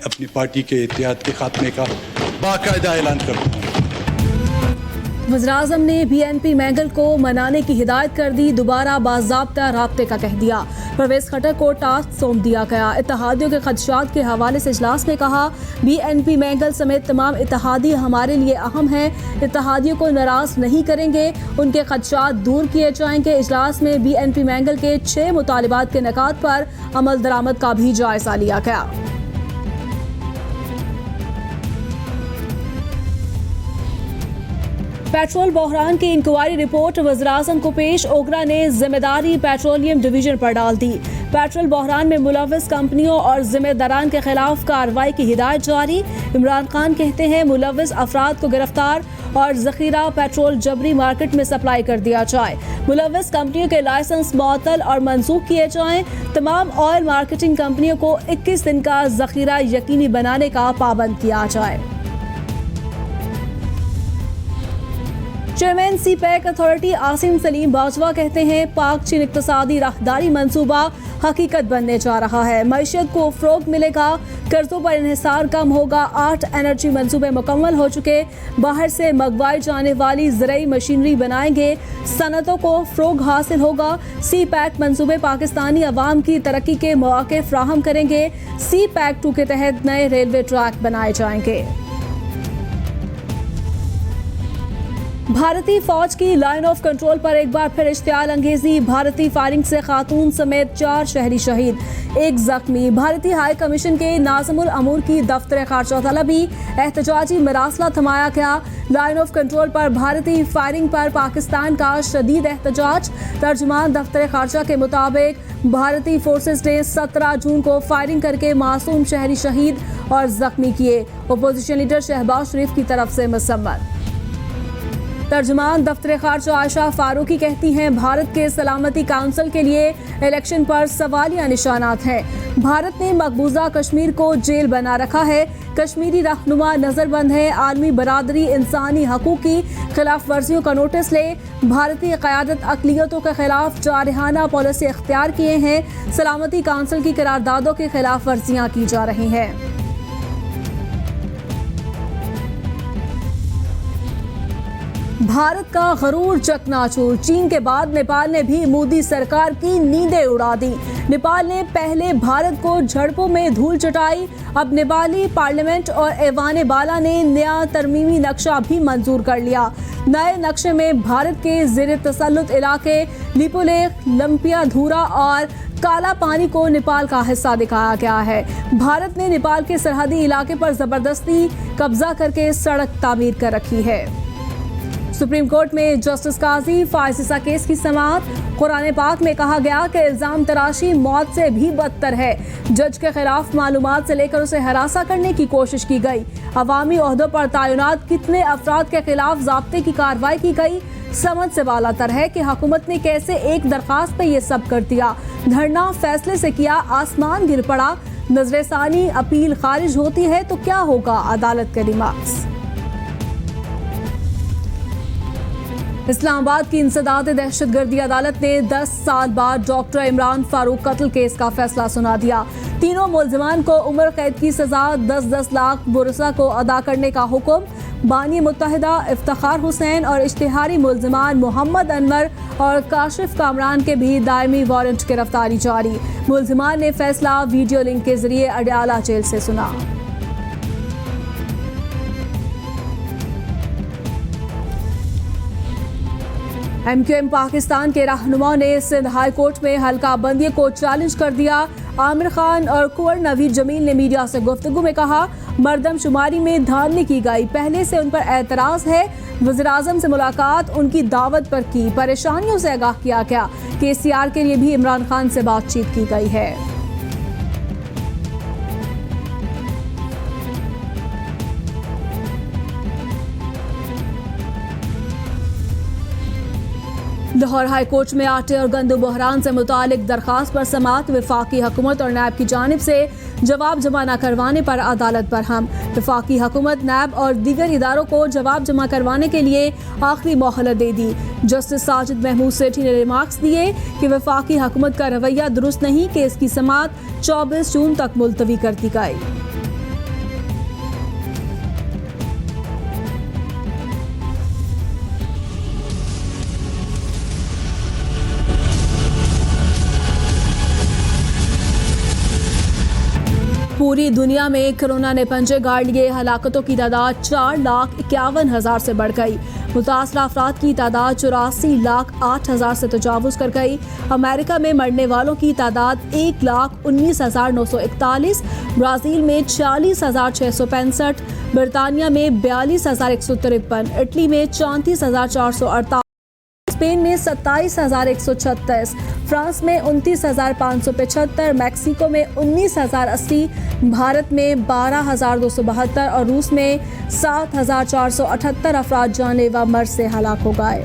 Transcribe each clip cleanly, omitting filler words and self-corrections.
अपनी पार्टी के इत्तेहाद के खात्मे का बाकायदा ऐलान करता हूँ। वज़ीर-ए-आज़म ने BNP मैंगल को मनाने की हिदायत कर दी, दोबारा बाज़ाब्ता राब्ते का कह दिया। परवेज़ खट्टर को टास्क सौंप दिया गया। इत्तेहादियों के खदशात के हवाले से इजलास में कहा, BNP मैंगल समेत तमाम इत्तेहादी हमारे लिए अहम हैं। इत्तेहादियों को नाराज़ नहीं करेंगे, उनके खदशात दूर किए जाएंगे। इजलास में BNP मैंगल के 6 मुतालिबात के निकात पर अमल दरामद का भी जायजा लिया गया। पेट्रोल बहरान की इंक्वायरी रिपोर्ट वज़ीर-ए-आज़म को पेश। ओगरा ने जिम्मेदारी पेट्रोलियम डिवीजन पर डाल दी। पेट्रोल बहरान में मुलव्विस कंपनियों और जिम्मेदारान के खिलाफ कार्रवाई की हिदायत जारी। इमरान खान कहते हैं मुलव्विस अफराद को गिरफ्तार और जखीरा पेट्रोल जबरी मार्केट में सप्लाई कर दिया जाए। मुलव्विस कंपनियों के लाइसेंस मुअत्तल और मनसूख किए जाएं। तमाम ऑयल मार्केटिंग कंपनियों को 21 दिन का जखीरा यकीनी बनाने का पाबंद किया जाए। Chairman CPEC authority Asim Salim Bajwa कहते हैं पाक चीन इक्तिसादी राहदारी मंसूबा हकीकत बनने जा रहा है। मईशत को फ़रोग़ मिलेगा, कर्जों पर इन्हिसार कम होगा। 8 एनर्जी मंसूबे मुकम्मल हो चुके। बाहर से मंगवाई जाने वाली ज़रई मशीनरी बनाएंगे, सनतों को फ़रोग़ हासिल होगा। CPEC मंसूबे पाकिस्तानी अवाम की तरक्की के मौक़े फ़राहम करेंगे। CPEC 2 के तहत नए रेलवे ट्रैक बनाए जाएंगे। भारतीय फौज की लाइन ऑफ कंट्रोल पर एक बार फिर इश्तियाल अंगेजी। भारतीय फायरिंग से खातून समेत 4 शहरी शहीद, 1 जख्मी। भारतीय हाई कमीशन के नाज़िमुल अमूर की दफ्तर खारजा तलबी, एहतजाजी मरासला थमाया गया। लाइन ऑफ कंट्रोल पर भारतीय फायरिंग पर पाकिस्तान का शदीद एहतजाज। तर्जुमान दफ्तर खारजा के मुताबिक भारतीय फोर्सेस ने 17 जून को फायरिंग करके मासूम शहरी शहीद और जख्मी किए। अपोजिशन लीडर शहबाज शरीफ की तरफ से मसम्मत। तर्जुमान दफ्तर खारजा आयशा फारूकी कहती हैं भारत के सलामती काउंसिल के लिए इलेक्शन पर सवालिया निशानात हैं। भारत ने मकबूजा कश्मीर को जेल बना रखा है। कश्मीरी रहनुमा नजरबंद है। आलमी बरादरी इंसानी हकूक़ की खिलाफ वर्जियों का नोटिस ले। भारतीय क़यादत अक़लियतों के खिलाफ जारहाना पॉलिसी इख्तियार किए हैं। सलामती काउंसिल की करारदादों की खिलाफ वर्जियाँ की जा रही हैं। भारत का गरूर चकनाचूर। चीन के बाद नेपाल ने भी मोदी सरकार की नींदें उड़ा दी। नेपाल ने पहले भारत को झड़पों में धूल चटाई। अब नेपाली पार्लियामेंट और ऐवान बाला ने नया तरमीमी नक्शा भी मंजूर कर लिया। नए नक्शे में भारत के ज़ेर तसल्लुत इलाके लिपुलेख, लंपिया धूरा और काला पानी को नेपाल का हिस्सा दिखाया गया है। भारत ने नेपाल के सरहदी इलाके पर जबरदस्ती कब्जा करके सड़क तामीर कर रखी है। सुप्रीम कोर्ट में जस्टिस काजी फायसीसा केस की समाअत। कुरान पाक में कहा गया कि इल्जाम तराशी मौत से भी बदतर है। जज के खिलाफ मालूमात से लेकर उसे हरासा करने की कोशिश की गई। अवामी ओहदों पर तैनात कितने अफराद के खिलाफ ज़ाब्ते की कार्रवाई की गई। समझ से बालातर है कि हुकूमत ने कैसे एक दरखास्त पे ये सब कर दिया। धरना फैसले से किया, आसमान गिर पड़ा। नजरसानी अपील खारिज होती है तो क्या होगा? अदालत के रिमार्क्स। इस्लामाबाद की इंसदाद दहशतगर्दी अदालत ने 10 साल बाद डॉक्टर इमरान फारूक कत्ल केस का फैसला सुना दिया। तीनों मुल्जिमान को उम्र कैद की सजा, 10-10 लाख बुरसा को अदा करने का हुक्म। बानी मुत्तहिदा इफ्तिखार हुसैन और इश्तिहारी मुल्जिमान मोहम्मद अनवर और काशिफ कामरान के भी दायमी वारंट गिरफ्तारी जारी। मुल्जिमान ने फैसला वीडियो लिंक के जरिए अडयाला जेल से सुना। MQM पाकिस्तान के रहनुमाओं ने सिंध हाई कोर्ट में हल्का बंदी को चैलेंज कर दिया। आमिर खान और कुंवर नवीद जमील ने मीडिया से गुफ्तगू में कहा मरदमशुमारी में धांधली की गई, पहले से उन पर एतराज़ है। वज़ीर-ए-आज़म से मुलाकात उनकी दावत पर की, परेशानियों से आगाह किया गया। KCR के लिए भी इमरान खान से बातचीत की गई है। लाहौर हाई कोर्ट में आटे और गंदम बहरान से मुतालिक दरखास्त पर समाअत। वफाकी हुकूमत और नैब की जानिब से जवाब जमा न करवाने पर अदालत बरहम। वफाकी हुकूमत नैब और दीगर इदारों को जवाब जमा करवाने के लिए आखिरी मोहलत दे दी। जस्टिस साजिद महमूद सेठी ने रिमार्क्स दिए कि वफाकी हुकूमत का रवैया दुरुस्त नहीं, केस की समाअत 24 जून तक मुलतवी कर दी गई। पूरी दुनिया में कोरोना ने पंजे गाड़ लिए। हलाकतों की तादाद 4,51,000 से बढ़ गई। मुतासरा अफराद की तादाद 84,08,000 से तजावुज कर गई। अमेरिका में मरने वालों की तादाद 1,19,941, ब्राज़ील में 40,665, बरतानिया में 42,153, इटली में 34,448, स्पेन में 27,136, फ्रांस में 29,575, मैक्सिको में 19,080, भारत में 12,272 और रूस में 7,478 अफराद जानलेवा मर्ज से हलाक हो गए।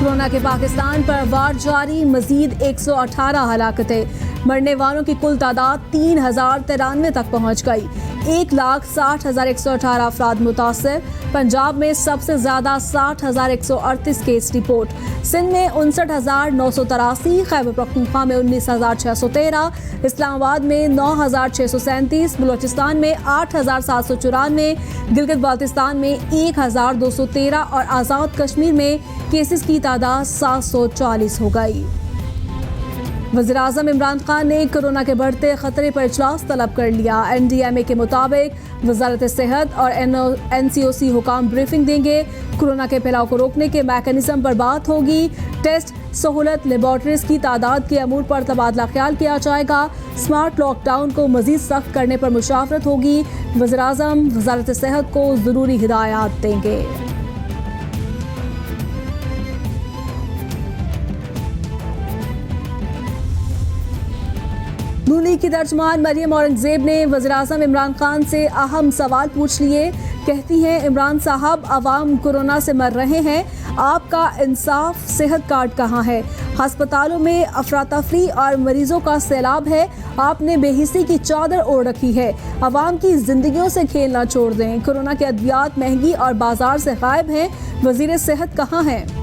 कोरोना के पाकिस्तान पर वार जारी, मजीद 118 हलाकतें। मरने वालों की कुल तादाद 3,093 तक पहुंच गई। 1,60,118 अफराद मुतासर। पंजाब में सबसे ज्यादा 60,138 केस रिपोर्ट। सिंध में 59,983, खैबर पख्तूनख्वा में 19,613, इस्लामाबाद में 9,637, बलूचिस्तान में 8,794, गिलगित बाल्तिस्तान में 1,213 और आज़ाद कश्मीर में केसेस की तादाद 740 हो गई। वज़ीर-ए-आज़म इमरान खान ने कोरोना के बढ़ते खतरे पर इजलास तलब कर लिया। NDMA के मुताबिक वज़ारत सेहत और NCOC हुकाम ब्रीफिंग देंगे। कोरोना के फैलाव को रोकने के मैकेनिज्म पर बात होगी। टेस्ट सहूलत लेबॉर्ट्रीज की तादाद के अमूर पर तबादला ख्याल किया जाएगा। स्मार्ट लॉकडाउन को मजीद सख्त करने पर मुशावरत होगी। वज़ीर-ए-आज़म वज़ारत सेहत को ज़रूरी हिदायत देंगे। नून लीग की तर्जुमान मरियम औरंगजेब ने वज़ीर-ए-आज़म इमरान खान से अहम सवाल पूछ लिए। कहती हैं, इमरान साहब, अवाम कोरोना से मर रहे हैं, आपका इंसाफ सेहत कार्ड कहाँ है? अस्पतालों में अफरा-तफरी और मरीजों का सैलाब है। आपने बेहिसी की चादर ओढ़ रखी है। अवाम की जिंदगियों से खेलना छोड़ दें। कोरोना के अद्वियात महंगी और बाजार से गायब हैं। वज़ीर सेहत कहाँ हैं?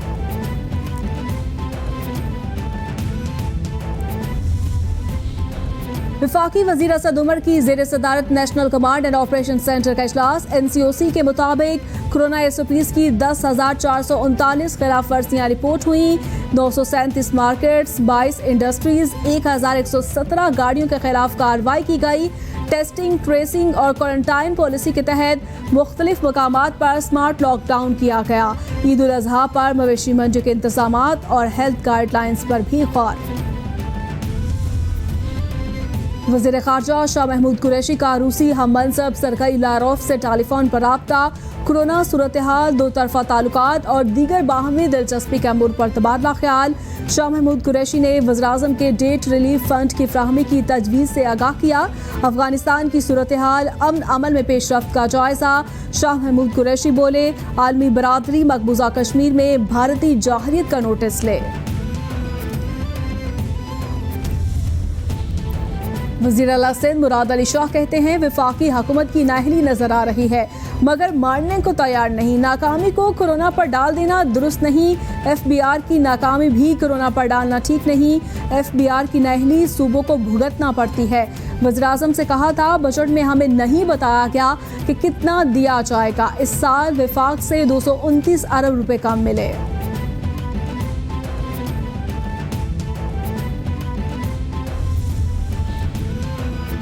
वफाकी वज़ीर असद उमर की ज़ेर सदारत national command and operation centre का इजलास। NCOC के मुताबिक कोरोना SOPs की 10,439 खिलाफ वर्जियाँ रिपोर्ट हुई। 937 मार्केट्स, 22 इंडस्ट्रीज, 1,117 गाड़ियों के खिलाफ कार्रवाई की गई। टेस्टिंग, ट्रेसिंग और क्वारंटाइन पॉलिसी के तहत मुख्तलिफ मकामात पर स्मार्ट लॉकडाउन किया गया। ईद उल अजहा पर मवेशी मंडी के इंतजामात और हेल्थ गाइडलाइंस पर भी गौर। वज़ीर ख़ारजा शाह महमूद कुरैशी का रूसी हम मनसब सरकाई लारोफ से टेलीफोन पर राब्ता। कोरोना सूरत हाल, दो तरफा ताल्लुकात और दीगर बाहमी दिलचस्पी के अमूर पर तबादला ख्याल। शाह महमूद कुरैशी ने वज़ीर-ए-आज़म के डेट रिलीफ फंड की फ्राहमी की तजवीज़ से आगाह किया। अफगानिस्तान की सूरत हाल, अमन अमल में पेशरफ्त का जायज़ा। शाह महमूद कुरैशी बोले, आलमी बरादरी मकबूजा कश्मीर में भारतीय जाहिरियत का नोटिस ले। वज़ीर आला सिंध मुराद अली शाह कहते हैं, वफाकी हुकूमत की नाअहली नजर आ रही है मगर मानने को तैयार नहीं। नाकामी को कोरोना पर डाल देना दुरुस्त नहीं। FBR की नाकामी भी कोरोना पर डालना ठीक नहीं। FBR की नाअहली सूबों को भुगतना पड़ती है। वज़ीर-ए-आज़म से कहा था, बजट में हमें नहीं बताया गया कि कितना दिया जाएगा। इस साल वफाक से 229 अरब रुपए कम मिले।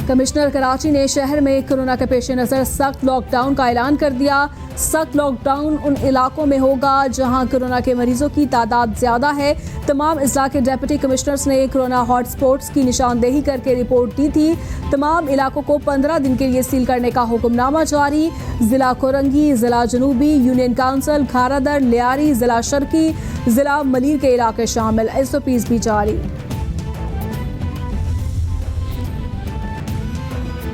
कमिश्नर कराची ने शहर में कोरोना के पेश नज़र सख्त लॉकडाउन का ऐलान कर दिया। सख्त लॉकडाउन उन इलाकों में होगा जहां कोरोना के मरीजों की तादाद ज़्यादा है। तमाम अजला के डिप्टी कमिश्नर्स ने कोरोना हॉटस्पॉट्स की निशानदेही करके रिपोर्ट दी थी। तमाम इलाकों को 15 दिन के लिए सील करने का हुक्मनामा जारी। ज़िला कोरंगी, ज़िला जनूबी, यूनियन काउंसिल, खारादर, लियारी, ज़िला शर्की, ज़िला मलीर के इलाके शामिल। SOPs भी जारी।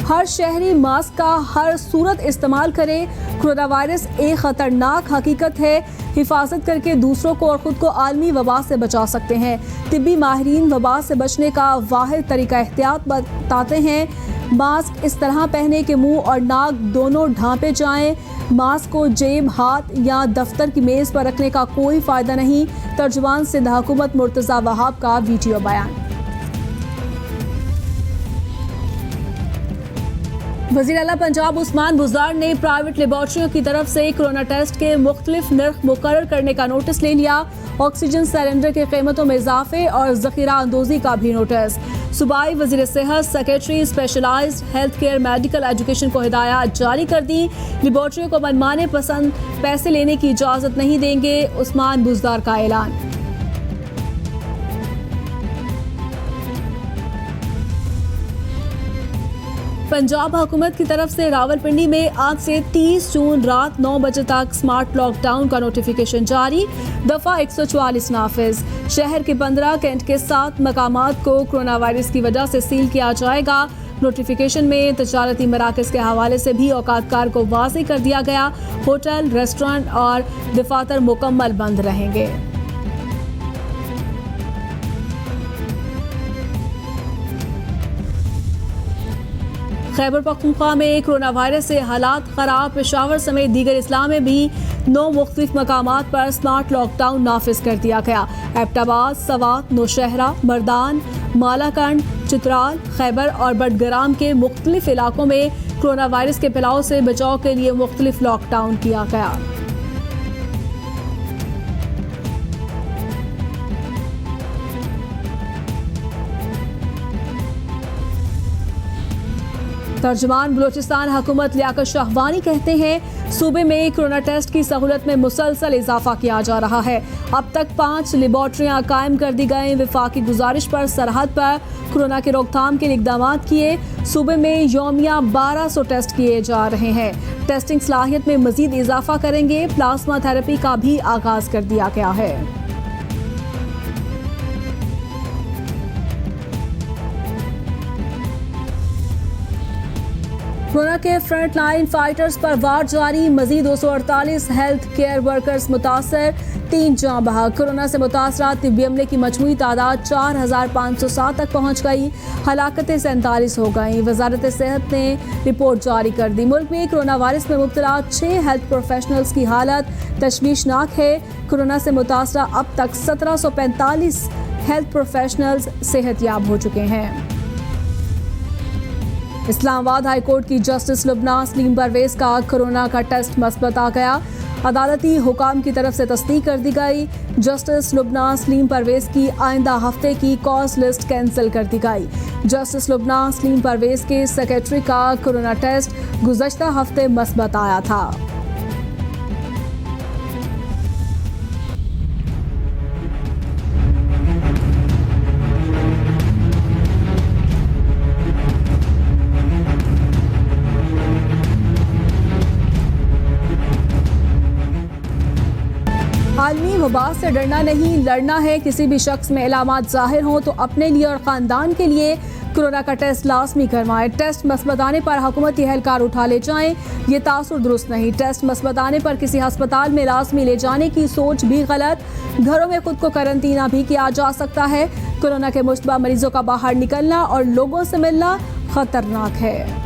हर शहरी मास्क का हर सूरत इस्तेमाल करे। कोरोना वायरस एक खतरनाक हकीकत है। हिफाजत करके दूसरों को और ख़ुद को आलमी वबा से बचा सकते हैं। तिब्बी माहिरीन वबा से बचने का वाहिद तरीका एहतियात बताते हैं। मास्क इस तरह पहने कि मुंह और नाक दोनों ढांपे जाएं। मास्क को जेब, हाथ या दफ्तर की मेज पर रखने का कोई फायदा नहीं। तर्जुमान सिंध हुकूमत मुर्तजा वहाब का वीडियो बयान। वज़ीर आला पंजाब उस्मान बुज़दार ने प्राइवेट लेबॉर्ट्रियों की तरफ से कोरोना टेस्ट के मुख्तलिफ निर्ख मुकर्रर करने का नोटिस ले लिया। ऑक्सीजन सिलेंडर की कीमतों में इजाफे और ज़ख़ीरा अंदोज़ी का भी नोटिस। सूबाई वज़ीर सेहत secretary specialised health care medical education को हिदायत जारी कर दी। लेबॉर्ट्रियों को मनमाने पसंद पैसे लेने की इजाज़त नहीं देंगे, उस्मान बुज़दार का ऐलान। पंजाब हुकूमत की तरफ से रावलपिंडी में आज से 30 जून रात 9 बजे तक स्मार्ट लॉकडाउन का नोटिफिकेशन जारी। दफा 144 नाफिज। शहर के 15 कैंट के 7 मकामात को कोरोना वायरस की वजह से सील किया जाएगा। नोटिफिकेशन में तजारती मराकज के हवाले से भी औकातकार को वाज़ेह कर दिया गया। होटल, रेस्टोरेंट और दफातर मुकम्मल बंद रहेंगे। खैबर पख्तूनख्वा में कोरोना वायरस से हालात खराब। पेशावर समेत दीगर इस्लाम में भी 9 मुख्तलिफ मकामात पर स्मार्ट लॉकडाउन नाफिज कर दिया गया। एबटाबाद, सवात, नौशहरा, मर्दान, मालाकंड, चित्राल, खैबर और बडगराम के मुख्तलिफ इलाकों में कोरोना वायरस के फैलाव से बचाव के लिए मुख्तलिफ लॉकडाउन किया गया। तर्जुमान बलोचिस्तान हुकूमत लियाकत शाहवानी कहते हैं सूबे में कोरोना टेस्ट की सहूलत में मुसलसल इजाफा किया जा रहा है। अब तक 5 लेबॉर्ट्रियां कायम कर दी गई। विफाकी गुजारिश पर सरहद पर कोरोना की रोकथाम के लिए इकदाम किए। सूबे में यौमिया 1200 टेस्ट किए जा रहे हैं। टेस्टिंग सलाहियत में मजीद इजाफा करेंगे। प्लाज्मा थेरेपी का भी आगाज कर दिया गया है। कोरोना के फ्रंट लाइन फाइटर्स पर वार जारी। मजीद 248 हेल्थ केयर वर्कर्स मुतासर, 3 जाँ बहक। कोरोना से मुतासरा तिब्बी अमले की मजमूई तादाद 4507 तक पहुँच गई। हलाकतें 47 हो गई। वजारत सेहत ने रिपोर्ट जारी कर दी। मुल्क में कोरोना वायरस में मुब्तला 6 हेल्थ प्रोफेशनल्स की हालत तशवीशनाक है। कोरोना से मुतासरा अब तक 1745 हेल्थ प्रोफेशनल्स सेहतयाब हो चुके हैं। इस्लामाबाद हाई कोर्ट की जस्टिस लुबना सलीम परवेज का कोरोना का टेस्ट मस्बत आ गया। अदालती हुकाम की तरफ से तस्दीक कर दी गई। जस्टिस लुबना सलीम परवेज की आइंदा हफ्ते की कॉज लिस्ट कैंसिल कर दी गई। जस्टिस लुबना सलीम परवेज के सेक्रेटरी का कोरोना टेस्ट गुज़श्ता हफ्ते मस्बत आया था। आलमी वबा से डरना नहीं, लड़ना है। किसी भी शख्स में इलामात जाहिर हों तो अपने लिए और ख़ानदान के लिए कोरोना का टेस्ट लाजमी करवाएं। टेस्ट मस्बत आने पर हुकूमती एहलकार उठा ले जाएं, ये तासुर दुरुस्त नहीं। टेस्ट मस्बत आने पर किसी अस्पताल में लाजमी ले जाने की सोच भी गलत। घरों में खुद को करंतना भी किया जा सकता है। कोरोना के मुश्तबा मरीजों का बाहर निकलना और लोगों से मिलना खतरनाक है।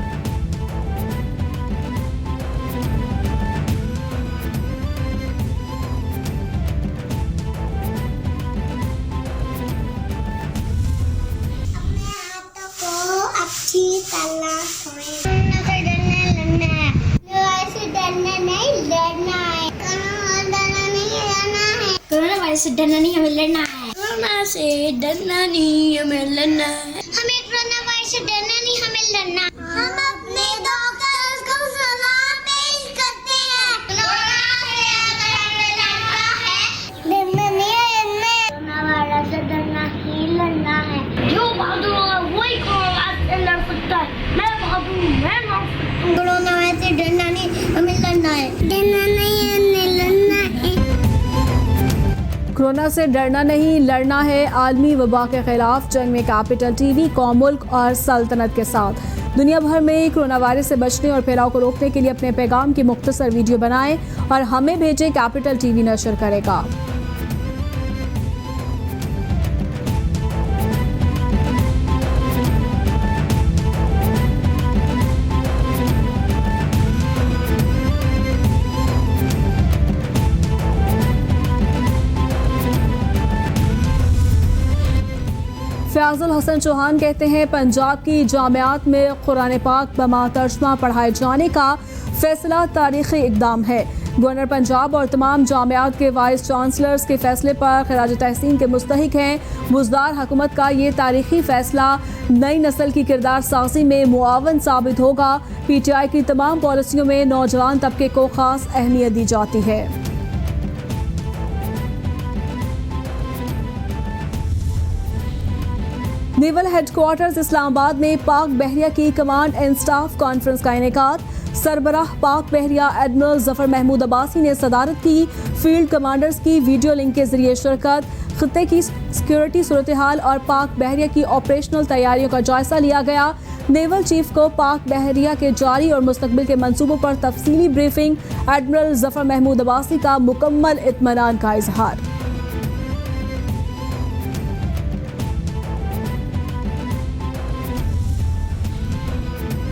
कोरोना वायरस से डरना नहीं, हमें लड़ना है। कोरोना से डरना नहीं, हमें लड़ना है। हमें कोरोना वायरस से डरना नहीं, हमें लड़ना है। हम अपने डॉक्टर्स को सलाह पेश करते हैं। कोरोना से अगर हमें लड़ना है, डरना नहीं है। कोरोना वायरस से डरना ही लड़ना है। जो बहादुर होगा वही कोरोना वायरस से लड़ सकता है। मैं बहादुर हूँ, मैं लड़ सकता हूँ। कोरोना वायरस से डरना नहीं, हमें लड़ना है। डरना नहीं है, हमें लड़ना है। कोरोना से डरना नहीं, लड़ना है। आलमी वबा के खिलाफ जंग में कैपिटल टीवी कौम, मुल्क और सल्तनत के साथ दुनिया भर में कोरोना वायरस से बचने और फैलाव को रोकने के लिए अपने पैगाम की मुख्तसर वीडियो बनाएं और हमें भेजें। कैपिटल टीवी नशर करेगा। फयाजुल हसन चौहान कहते हैं पंजाब की जामियात में कुरान पाक बमा तर्जमा पढ़ाए जाने का फैसला तारीखी इकदाम है। गवर्नर पंजाब और तमाम जामियात के वाइस चांसलर्स के फैसले पर खराज तहसीन के मुस्तहिक हैं। बुज़दार हुकूमत का ये तारीखी फैसला नई नस्ल की किरदार साजी में मुआवन साबित होगा। PTI की तमाम पॉलिसियों में नौजवान तबके को खास अहमियत दी जाती है। नेवल हेडक्वार्टर्स इस्लामाबाद में पाक बहरिया की कमांड एंड स्टाफ कॉन्फ्रेंस का इनेकाद। सरबराह पाक बहरिया एडमिरल जफर महमूद अब्बासी ने सदारत की। फील्ड कमांडर्स की वीडियो लिंक के जरिए शिरकत। खित्ते की सिक्योरिटी सूरत हाल और पाक बहरिया की ऑपरेशनल तैयारियों का जायजा लिया गया। नेवल चीफ को पाक बहरिया के जारी और मुस्तकबिल के मंसूबों पर तफसीली ब्रीफिंग। एडमिरल जफर महमूद अब्बासी का मुकम्मल इत्मीनान का इजहार।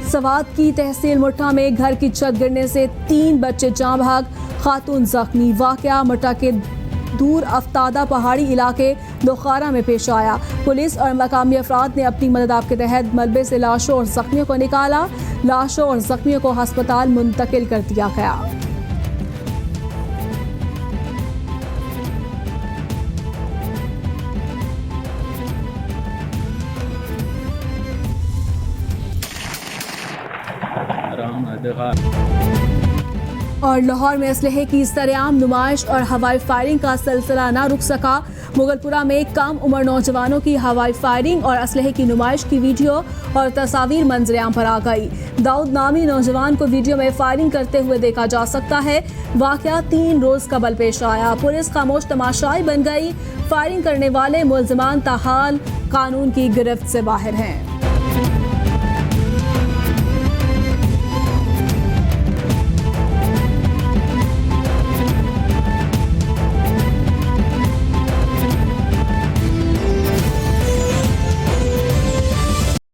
सवात की तहसील मुट्ठा में घर की छत गिरने से 3 बच्चे जाँ भाग, खातून जख्मी। वाकया मुट्ठा के दूर अफ्तादा पहाड़ी इलाके दोखारा में पेश आया। पुलिस और मकामी अफराद ने अपनी मदद के तहत मलबे से लाशों और जख्मियों को निकाला। लाशों और जख्मियों को अस्पताल मुंतकिल कर दिया गया। और लाहौर में असलहे की सरेआम नुमाइश और हवाई फायरिंग का सिलसिला न रुक सका। मुगलपुरा में कम उम्र नौजवानों की हवाई फायरिंग और असलहे की नुमाइश की वीडियो और तस्वीर मंजरेआम पर आ गई। दाऊद नामी नौजवान को वीडियो में फायरिंग करते हुए देखा जा सकता है। वाकया 3 रोज कबल पेश आया। पुलिस खामोश तमाशाई बन गई। फायरिंग करने वाले मुलजिमान ताहाल कानून की गिरफ्त से बाहर हैं।